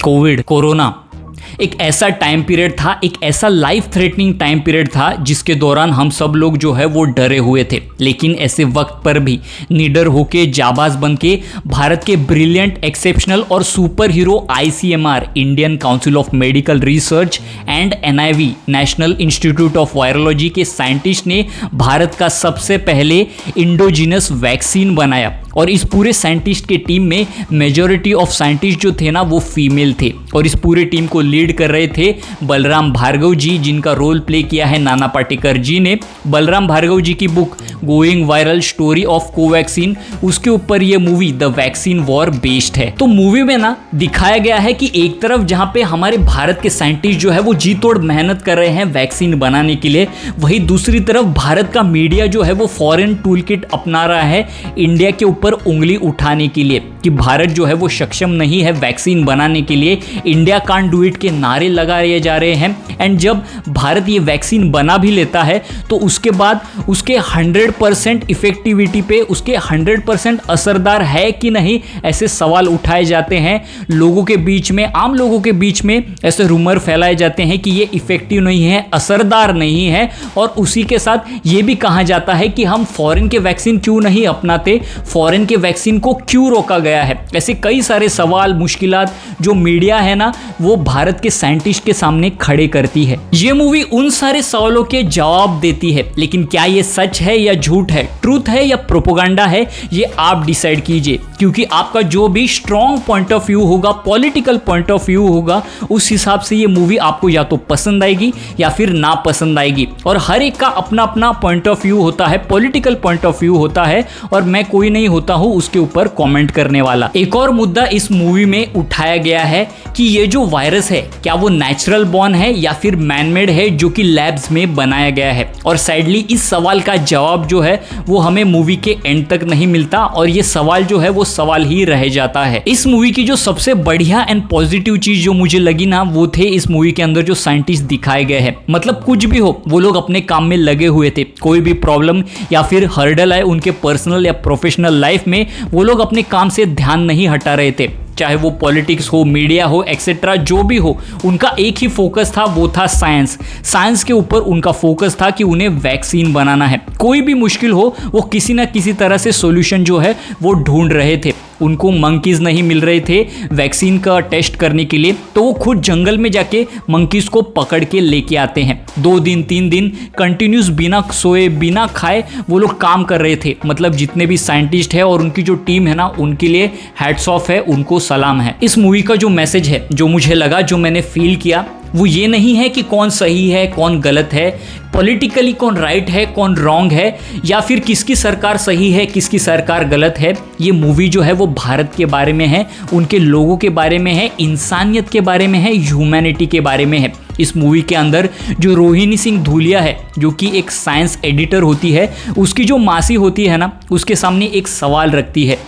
Covid, corona एक ऐसा time period था, एक ऐसा लाइफ थ्रेटनिंग टाइम पीरियड था जिसके दौरान हम सब लोग जो है वो डरे हुए थे। लेकिन ऐसे वक्त पर भी निडर होके, जाबाज बन के भारत के ब्रिलियंट, एक्सेप्शनल और super hero ICMR Indian council of medical research and NIV national institute of virology के साइंटिस्ट ने भारत का सबसे पहले इंडोजिनस वैक्सीन बनाया। और इस पूरे साइंटिस्ट के टीम में मेजॉरिटी ऑफ साइंटिस्ट जो थे ना वो फीमेल थे। और इस पूरे टीम को लीड कर रहे थे बलराम भार्गव जी, जिनका रोल प्ले किया है नाना पाटेकर जी ने। बलराम भार्गव जी की book going viral story of Covaxin, उसके ऊपर ये movie the vaccine war based है। तो मूवी में ना दिखाया गया है कि एक तरफ जहां पे हमारे भारत के साइंटिस्ट जो है वो जी तोड़ मेहनत कर रहे हैं वैक्सीन बनाने के लिए, वहीं दूसरी तरफ भारत का मीडिया जो है वो फॉरेन टूल किट अपना रहा है इंडिया के ऊपर उंगली उठाने के लिए कि भारत जो है वो सक्षम नहीं है वैक्सीन बनाने के लिए। इंडिया कांट डू इट के नारे लगाए जा रहे हैं। एंड जब भारत ये वैक्सीन बना भी लेता है तो उसके बाद उसके 100% इफेक्टिविटी पे, उसके 100% असरदार है कि नहीं, ऐसे सवाल उठाए जाते हैं लोगों के बीच में, आम लोगों के बीच में ऐसे रूमर फैलाए जाते हैं कि ये इफेक्टिव नहीं है, असरदार नहीं है। और उसी के साथ ये भी कहा जाता है कि हम फॉरेन के वैक्सीन क्यों नहीं अपनाते, फॉरेन के वैक्सीन को क्यों रोका गया है। ऐसे कई सारे सवाल, मुश्किलात जो मीडिया है ना वो भारत के साइंटिस्ट के सामने खड़े करती है। ये मूवी उन सारे सवालों के जवाब देती है। लेकिन क्या ये सच है या झूठ है, ट्रूथ है या प्रोपेगेंडा है, ये आप डिसाइड कीजिए। क्योंकि आपका जो भी स्ट्रॉन्ग पॉइंट ऑफ व्यू होगा, पॉलिटिकल पॉइंट ऑफ व्यू होगा, उस हिसाब से ये मूवी आपको या तो पसंद आएगी या फिर ना पसंद आएगी। और हर एक का अपना अपना पॉइंट ऑफ व्यू होता है, पॉलिटिकल पॉइंट ऑफ व्यू होता है। और मैं कोई नहीं होता हूं उसके ऊपर कमेंट करने वाला। एक और मुद्दा इस मूवी में उठाया गया है कि ये जो वायरस है क्या वो नेचुरल बॉर्न है या फिर मैनमेड है जो कि लैब्स में बनाया गया है। और सैडली इस सवाल का जवाब जो है वो हमें मूवी के एंड तक नहीं मिलता और ये सवाल जो है वो सवाल ही रह जाता है। इस मूवी की जो सबसे बढ़िया एंड पॉजिटिव चीज जो मुझे लगी ना वो थे इस मूवी के अंदर जो साइंटिस्ट दिखाए गए हैं। मतलब कुछ भी हो वो लोग अपने काम में लगे हुए थे। कोई भी प्रॉब्लम या फिर हर्डल है उनके पर्सनल या प्रोफेशनल लाइफ में, वो लोग अपने काम से ध्यान नहीं हटा रहे थे। चाहे वो पॉलिटिक्स हो, मीडिया हो, एक्सेट्रा, जो भी हो, उनका एक ही फोकस था, वो था साइंस। साइंस के ऊपर उनका फोकस था कि उन्हें वैक्सीन बनाना है। कोई भी मुश्किल हो वो किसी ना किसी तरह से सॉल्यूशन जो है वो ढूंढ रहे थे। उनको मंकीज नहीं मिल रहे थे वैक्सीन का टेस्ट करने के लिए, तो वो खुद जंगल में जाके मंकीज को पकड़ के लेके आते हैं। 2 दिन 3 दिन कंटिन्यूस बिना सोए बिना खाए वो लोग काम कर रहे थे। मतलब जितने भी साइंटिस्ट है और उनकी जो टीम है ना उनके लिए हैट्स ऑफ है, उनको सलाम है। इस मूवी का जो मैसेज है, जो मुझे लगा, जो मैंने फील किया, वो ये नहीं है कि कौन सही है कौन गलत है, पॉलिटिकली कौन राइट है कौन रॉन्ग है, या फिर किसकी सरकार सही है किसकी सरकार गलत है। ये मूवी जो है वो भारत के बारे में है, उनके लोगों के बारे में है, इंसानियत के बारे में है, ह्यूमैनिटी के बारे में है। इस मूवी के अंदर जो रोहिणी सिंह धूलिया है जो कि एक साइंस एडिटर होती है, उसकी जो मासी होती है ना उसके सामने एक सवाल रखती है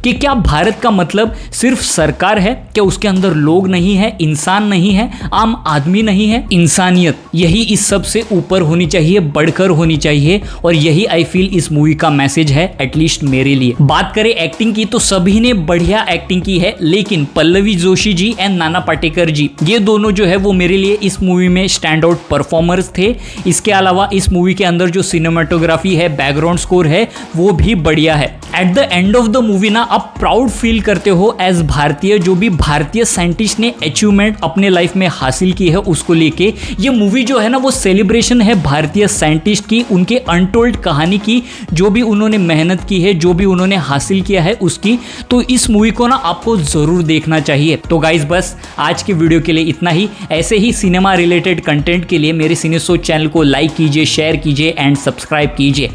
कि क्या भारत का मतलब सिर्फ सरकार है, क्या उसके अंदर लोग नहीं है, इंसान नहीं है, आम आदमी नहीं है। इंसानियत यही इस सब से ऊपर होनी चाहिए, बढ़कर होनी चाहिए। और यही आई फील इस मूवी का मैसेज है, एटलीस्ट मेरे लिए। बात करें एक्टिंग की तो सभी ने बढ़िया एक्टिंग की है, लेकिन पल्लवी जोशी जी एंड नाना पाटेकर जी, ये दोनों जो है वो मेरे लिए इस मूवी में स्टैंड आउट परफॉर्मर्स थे। इसके अलावा इस मूवी के अंदर जो सिनेमाटोग्राफी है, बैकग्राउंड स्कोर है, वो भी बढ़िया है। At the end of the movie ना आप प्राउड फील करते हो एज भारतीय, जो भी भारतीय साइंटिस्ट ने अचीवमेंट अपने लाइफ में हासिल की है उसको लेके। ये मूवी जो है ना वो सेलिब्रेशन है भारतीय साइंटिस्ट की, उनके अनटोल्ड कहानी की, जो भी उन्होंने मेहनत की है, जो भी उन्होंने हासिल किया है उसकी। तो इस मूवी को ना आपको जरूर देखना चाहिए। तो गाइज बस आज के वीडियो के लिए इतना ही। ऐसे ही सिनेमा रिलेटेड कंटेंट के लिए मेरे सिनेसोच चैनल को लाइक कीजिए, शेयर कीजिए एंड सब्सक्राइब कीजिए।